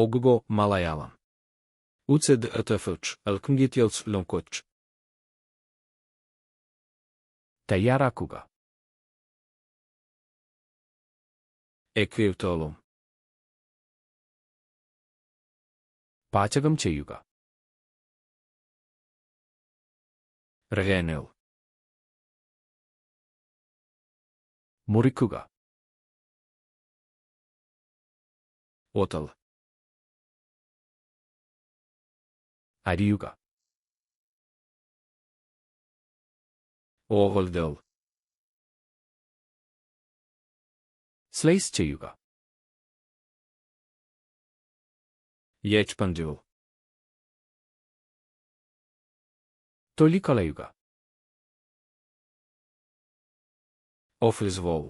Ogugo Малајалам. Uced ötöfölç, alkungitjels lonkoç. Tayyarakkuga. Ekvivtolum. പാചകം ചെയ്യുക. Regenil. മുറിക്കുക. Otal. അരിയുക. Oğuldil. സ്ലൈസ് ചെയ്യുക. Yečpandil. തൊലി കളയുക. Ofrizvol.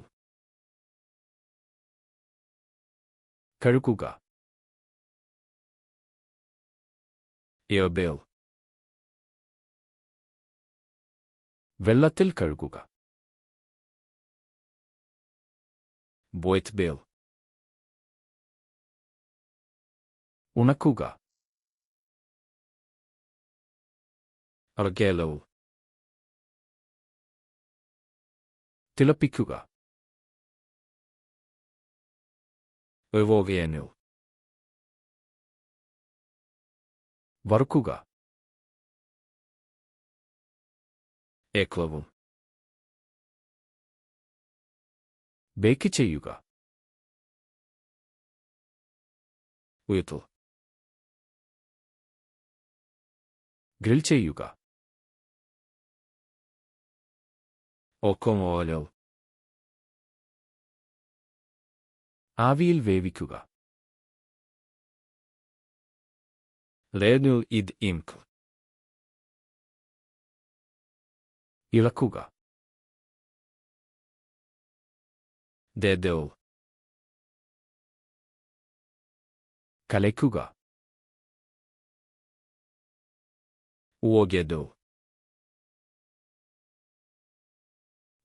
കഴുകുക. Eobil. വെള്ളത്തിൽ കഴുകുക. Boitbil. ഉണക്കുക. Argelul. തിളപ്പിക്കുക. Övogenil. വറുക്കുക. Eklavum. ബേക്ക് ചെയ്യുക. Uyutul. ഗ്രിൽ ചെയ്യുക. Okomolil. ആവിയിൽ വേവിക്കുക. Lednul id imk. ഇളക്കുക. Dedul. കലയ്ക്കുക. Uogedul.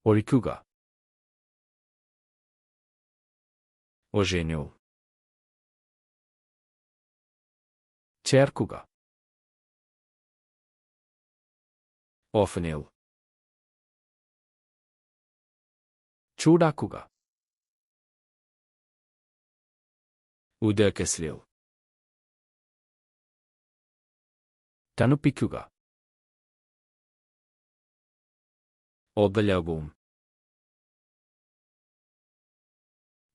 ഒഴിക്കുക. Oženil. ചേർക്കുക. Ofnil. ചൂടാക്കുക. Udökeslil. തണുപ്പിക്കുക. Obljagum.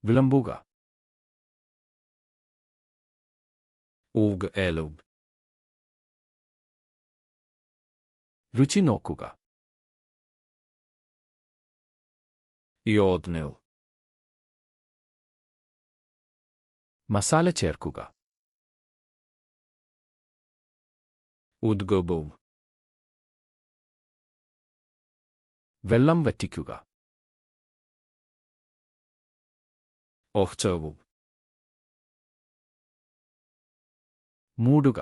വിളമ്പുക. Uvg elub. രുചി നോക്കുക. Jodnil. മസാല ചേർക്കുക. Udgobum. വെള്ളം വറ്റിക്കുക. Ohcövub. മൂടുക.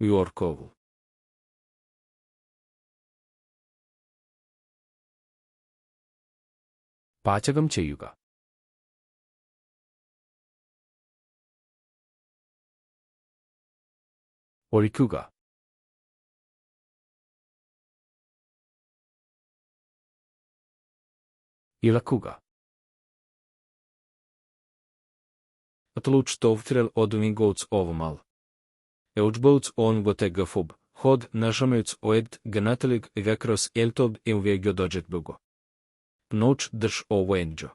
Jorkovu. പാചകം ചെയ്യുക. ഒഴിക്കുക. ഇളക്കുക. Atlūčtovtrel odvingots ovumal. Eučbauts on votegafub. Hod našameuts oegt gnatelig vekros eltob in vegio dodžetbugo. Pnoč drž o wenjo.